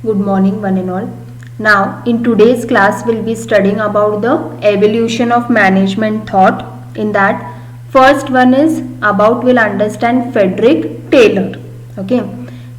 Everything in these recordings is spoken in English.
Good morning, one and all. Now, in today's class, we'll be studying about the evolution of management thought. In that, first one is about we'll understand Frederick Taylor. Okay.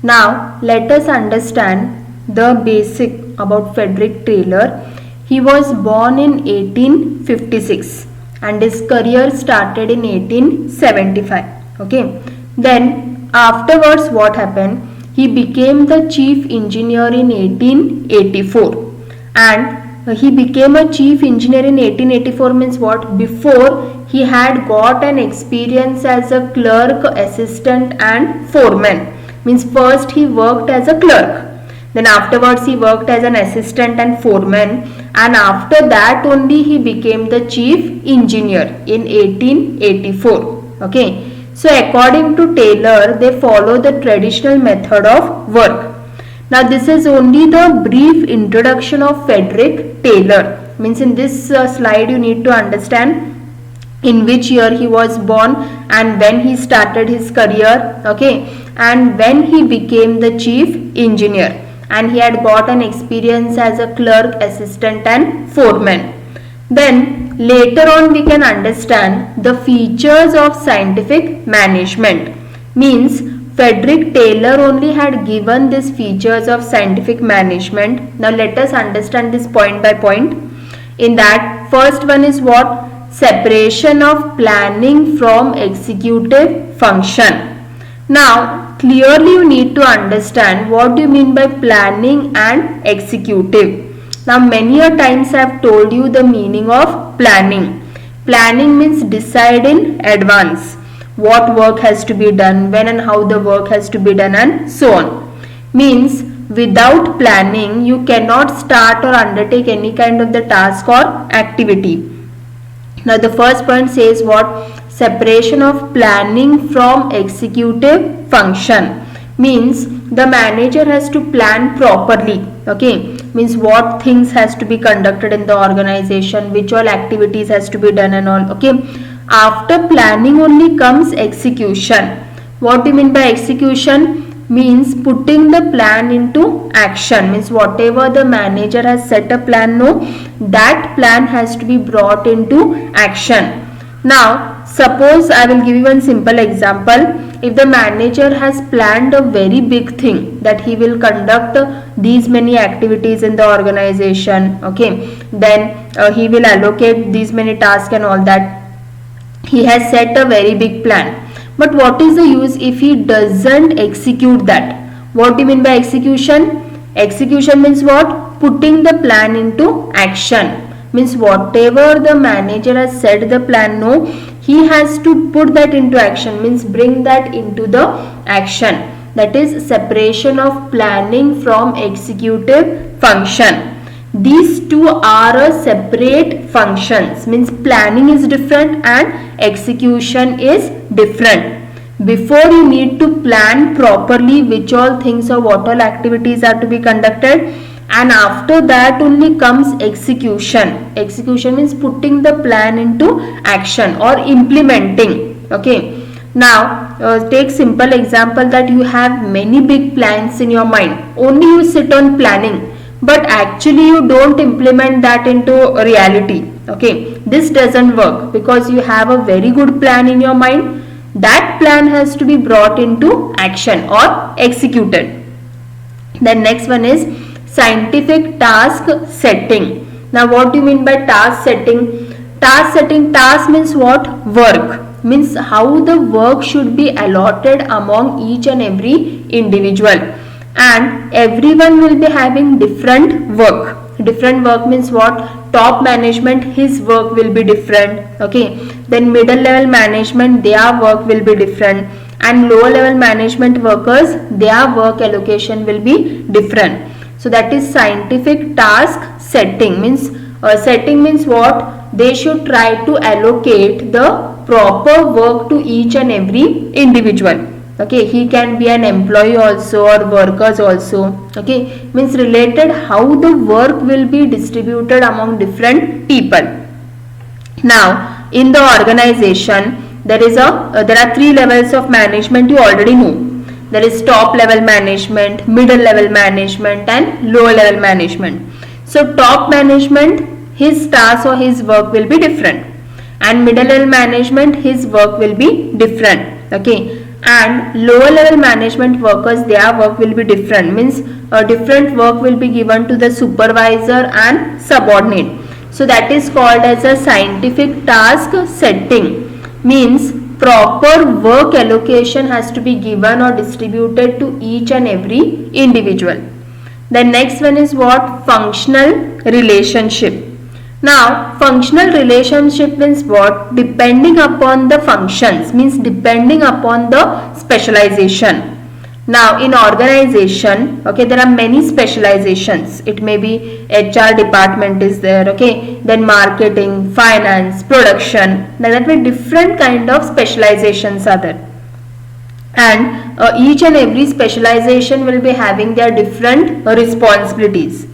Now, let us understand the basic about Frederick Taylor. He was born in 1856 and his career started in 1875. Okay. Then, afterwards, what happened? He became the chief engineer in 1884 and he became a chief engineer in 1884 means what? Before he had got an experience as a clerk, assistant and foreman. Means first he worked as a clerk, then afterwards he worked as an assistant and foreman, and after that only he became the chief engineer in 1884. Okay. So according to Taylor, they follow the traditional method of work. Now this is only the brief introduction of Frederick Taylor. Means in this slide you need to understand in which year he was born and when he started his career, okay, and when he became the chief engineer and he had got an experience as a clerk, assistant and foreman. Then later on we can understand the features of scientific management. Means Frederick Taylor only had given these features of scientific management. Now let us understand this point by point. In that, first one is what? Separation of planning from executive function. Now clearly you need to understand what do you mean by planning and executive. Now many a times I have told you the meaning of planning. Planning means decide in advance what work has to be done, when and how the work has to be done and so on. Means without planning you cannot start or undertake any kind of the task or activity. Now the first point says what? Separation of planning from executive function. Means the manager has to plan properly. Okay, means what things has to be conducted in the organization, which all activities has to be done and all. Okay, after planning only comes execution. What do you mean by execution? Means putting the plan into action. Means whatever the manager has set a plan, no, that plan has to be brought into action. Now suppose I will give you one simple example. If the manager has planned a very big thing that he will conduct these many activities in the organization, okay, then he will allocate these many tasks and all that. He has set a very big plan. But what is the use if he doesn't execute that? What do you mean by execution? Execution means what? Putting the plan into action. Means whatever the manager has set the plan, no, he has to put that into action. Means bring that into the action. That is separation of planning from executive function. These two are a separate functions. Means planning is different and execution is different. Before you need to plan properly which all things or what all activities are to be conducted, and after that only comes execution. Execution means putting the plan into action or implementing. Okay. Now take simple example that you have many big plans in your mind. Only you sit on planning, but actually you don't implement that into reality. Okay. This doesn't work because you have a very good plan in your mind. That plan has to be brought into action or executed. Then next one is scientific task setting. Now what do you mean by task setting? Task setting, task means what? Work. Means how the work should be allotted among each and every individual, and everyone will be having different work. Different work means what? Top management, his work will be different. Okay, then middle level management, their work will be different, and lower level management workers, their work allocation will be different. So that is scientific task setting. Means setting means what? They should try to allocate the proper work to each and every individual. Okay, he can be an employee also or workers also. Okay, means related how the work will be distributed among different people. Now in the organization there are three levels of management, you already know. There is top level management, middle level management and lower level management. So top management, his task or his work will be different, and middle level management, his work will be different. Okay, and lower level management workers, their work will be different, means a different work will be given to the supervisor and subordinate. So that is called as a scientific task setting, means proper work allocation has to be given or distributed to each and every individual. The next one is what? Functional relationship. Now, functional relationship means what? Depending upon the functions, means depending upon the specialization. Now, in organization, okay, there are many specializations. It may be HR department is there, okay, then marketing, finance, production. Now, that way different kind of specializations are there. And each and every specialization will be having their different responsibilities.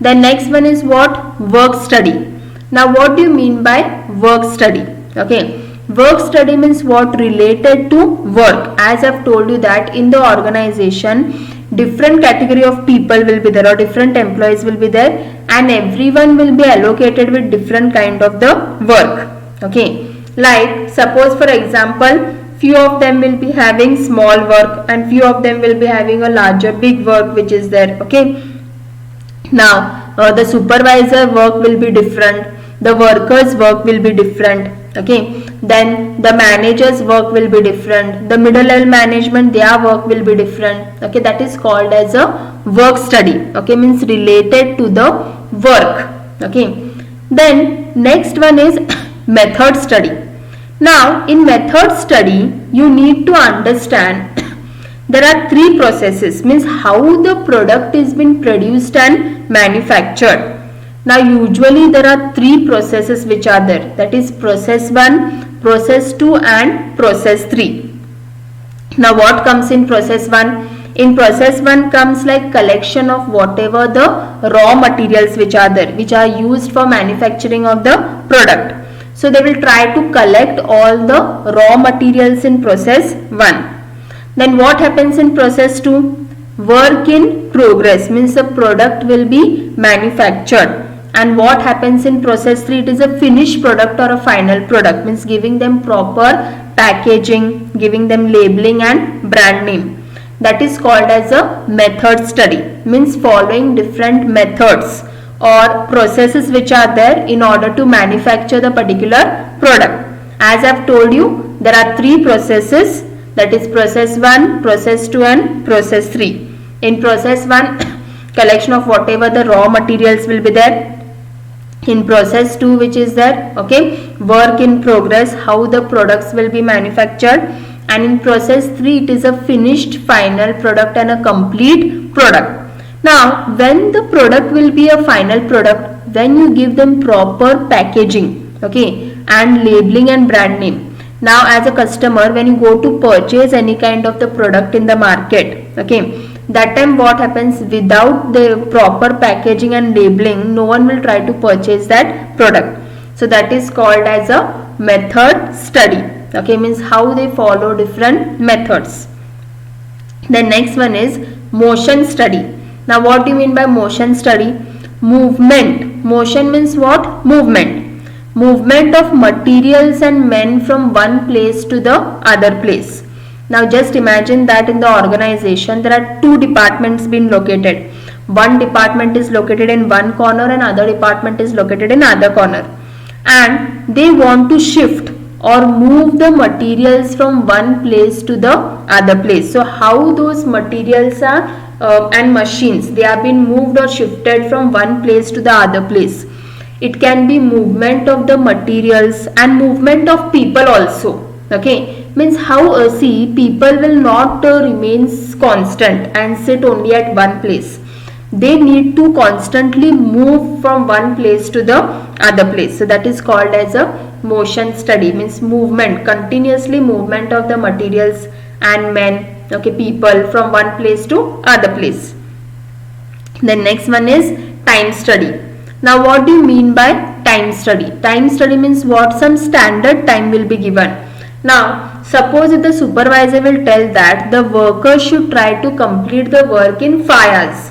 The next one is what? Work study. Now what do you mean by work study? Okay, work study means what? Related to work. As I've told you that in the organization, different category of people will be there, or different employees will be there, and everyone will be allocated with different kind of the work. Okay, like suppose for example, few of them will be having small work and few of them will be having a larger big work which is there. Okay, now the supervisor work will be different, the workers work will be different. Okay, then the managers work will be different, the middle level management, their work will be different. Okay, that is called as a work study. Okay, means related to the work. Okay, then next one is method study. Now in method study you need to understand there are three processes, means how the product is been produced and manufactured. Now usually there are three processes which are there, that is process 1, process 2 and process 3. Now what comes in process 1? In process 1 comes like collection of whatever the raw materials which are there, which are used for manufacturing of the product. So they will try to collect all the raw materials in process 1. Then what happens in process 2? Work in progress, means the product will be manufactured. And what happens in process 3? It is a finished product or a final product, means giving them proper packaging, giving them labeling and brand name. That is called as a method study, means following different methods or processes which are there in order to manufacture the particular product. As I have told you, there are three processes, that is process 1, process 2 and process 3. In process 1, collection of whatever the raw materials will be there. In process 2, which is there, okay, work in progress, how the products will be manufactured. And in process 3, it is a finished final product and a complete product. Now when the product will be a final product, when you give them proper packaging, okay, and labeling and brand name. Now as a customer, when you go to purchase any kind of the product in the market, okay, that time what happens, without the proper packaging and labeling, no one will try to purchase that product. So that is called as a method study. Okay, means how they follow different methods. The next one is motion study. Now what do you mean by motion study? Movement. Motion means what? Movement. Movement of materials and men from one place to the other place. Now just imagine that in the organization there are two departments being located. One department is located in one corner and other department is located in other corner. And they want to shift or move the materials from one place to the other place. So how those materials are and machines, they have been moved or shifted from one place to the other place. It can be movement of the materials and movement of people also. Okay, means how see, people will not remain constant and sit only at one place. They need to constantly move from one place to the other place. So that is called as a motion study, means movement, continuously movement of the materials and men, okay, people from one place to other place. The next one is time study. Now what do you mean by time study? Time study means what? Some standard time will be given. Now suppose if the supervisor will tell that the worker should try to complete the work in 5 hours.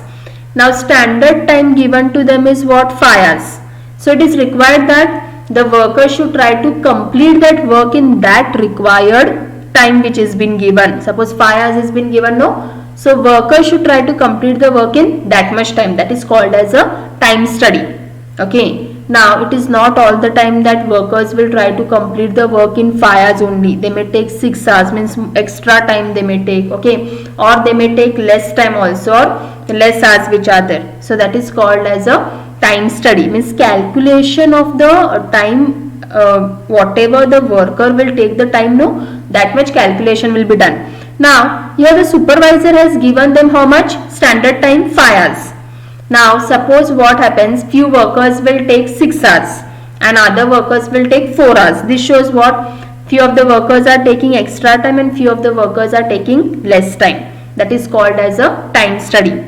Now standard time given to them is what? 5 hours. So it is required that the worker should try to complete that work in that required time which is been given. Suppose 5 hours has been given, no? So worker should try to complete the work in that much time. That is called as a time study. Okay. Now it is not all the time that workers will try to complete the work in 5 hours only. They may take 6 hours, means extra time they may take, okay, or they may take less time also, or less hours which are there. So that is called as a time study, means calculation of the time, whatever the worker will take the time, no, that much calculation will be done. Now here the supervisor has given them how much? Standard time 5 hours. Now suppose what happens, few workers will take 6 hours and other workers will take 4 hours. This shows what? Few of the workers are taking extra time and few of the workers are taking less time. That is called as a time study.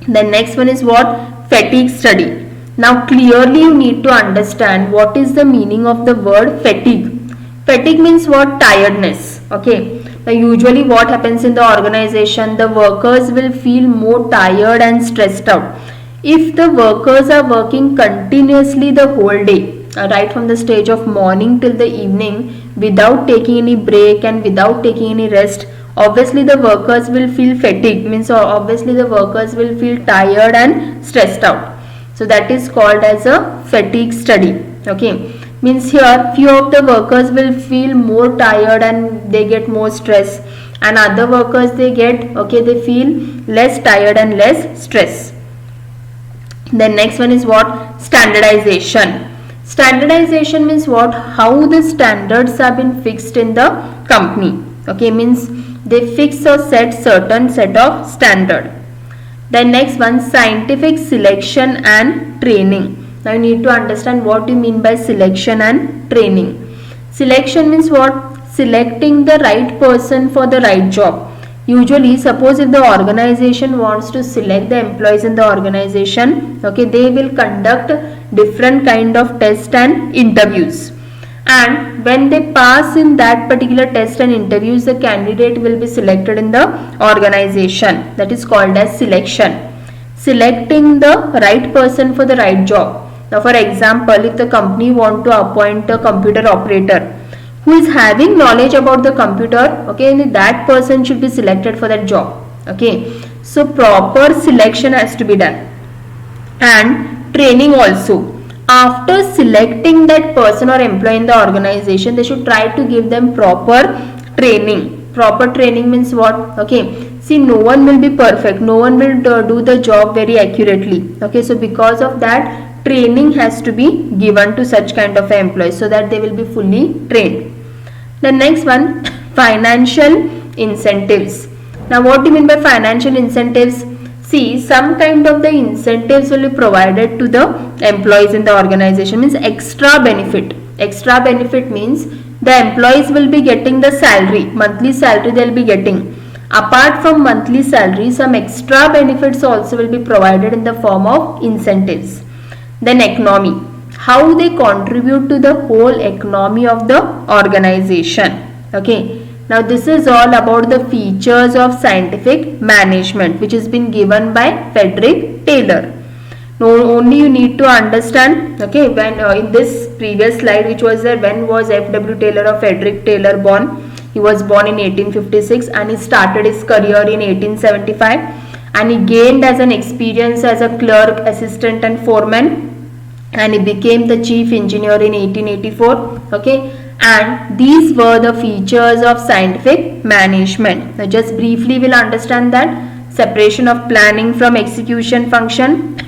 The next one is what? Fatigue study. Now clearly you need to understand what is the meaning of the word fatigue. Fatigue means what? Tiredness. Okay. Now usually what happens in the organization, the workers will feel more tired and stressed out. If the workers are working continuously the whole day, right from the stage of morning till the evening, without taking any break and without taking any rest, obviously the workers will feel fatigued, means obviously the workers will feel tired and stressed out. So that is called as a fatigue study. Okay. Means here few of the workers will feel more tired and they get more stress, and other workers they get, okay, they feel less tired and less stress. Then next one is what? Standardization. Standardization means what? How the standards have been fixed in the company. Okay, means they fix or set certain set of standard. Then next one, scientific selection and training. Now you need to understand what you mean by selection and training. Selection means what? Selecting the right person for the right job. Usually suppose if the organization wants to select the employees in the organization, okay, they will conduct different kind of tests and interviews. And when they pass in that particular test and interviews, the candidate will be selected in the organization. That is called as selection. Selecting the right person for the right job. Now for example, if the company want to appoint a computer operator who is having knowledge about the computer, okay, and that person should be selected for that job. Okay, so proper selection has to be done. And training also. After selecting that person or employee in the organization, they should try to give them proper training. Proper training means what? Okay, see, no one will be perfect, no one will do the job very accurately. Okay, so because of that, training has to be given to such kind of employees so that they will be fully trained. The next one, financial incentives. Now what do you mean by financial incentives? See, some kind of the incentives will be provided to the employees in the organization, means extra benefit. Extra benefit means the employees will be getting the salary, monthly salary they will be getting. Apart from monthly salary, some extra benefits also will be provided in the form of incentives. Then economy, how they contribute to the whole economy of the organization. Okay, now this is all about the features of scientific management, which has been given by Frederick Taylor. Now only you need to understand, okay, when in this previous slide which was there, when was F.W. Taylor or Frederick Taylor born? He was born in 1856 and he started his career in 1875, and he gained as an experience as a clerk, assistant and foreman, and he became the chief engineer in 1884. Okay, and these were the features of scientific management. Now just briefly we'll understand that separation of planning from execution function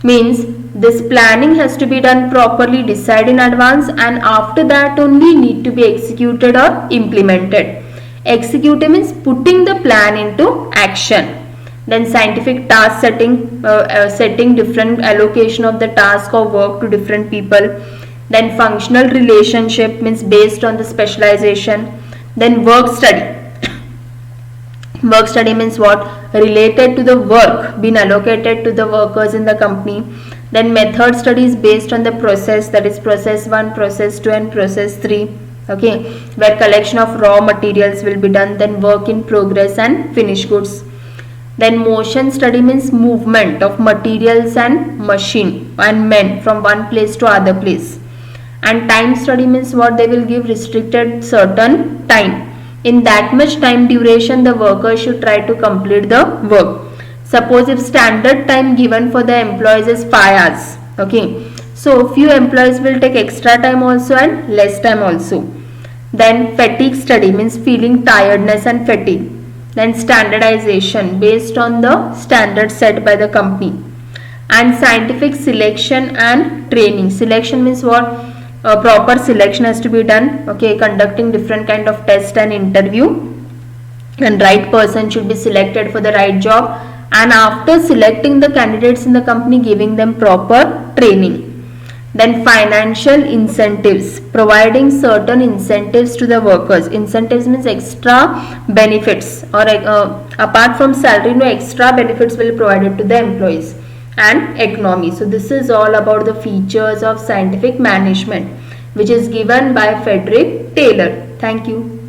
means this planning has to be done properly, decide in advance, and after that only need to be executed or implemented. Executive means putting the plan into action. Then scientific task setting, setting different allocation of the task or work to different people. Then functional relationship means based on the specialization. Then work study. Work study means what? Related to the work being allocated to the workers in the company. Then method study is based on the process, that is process 1, process 2 and process 3. okay, where collection of raw materials will be done, then work in progress and finished goods. Then motion study means movement of materials and machine and men from one place to other place. And time study means what, they will give restricted certain time. In that much time duration the worker should try to complete the work. Suppose if standard time given for the employees is 5 hours, okay, so few employees will take extra time also and less time also. Then fatigue study means feeling tiredness and fatigue. Then standardization based on the standards set by the company. And scientific selection and training. Selection means what, proper selection has to be done, okay, conducting different kind of test and interview, and right person should be selected for the right job, and after selecting the candidates in the company, giving them proper training. Then financial incentives, providing certain incentives to the workers. Incentives means extra benefits, or apart from salary, no extra benefits will be provided to the employees. And economy. So this is all about the features of scientific management, which is given by Frederick Taylor. Thank you.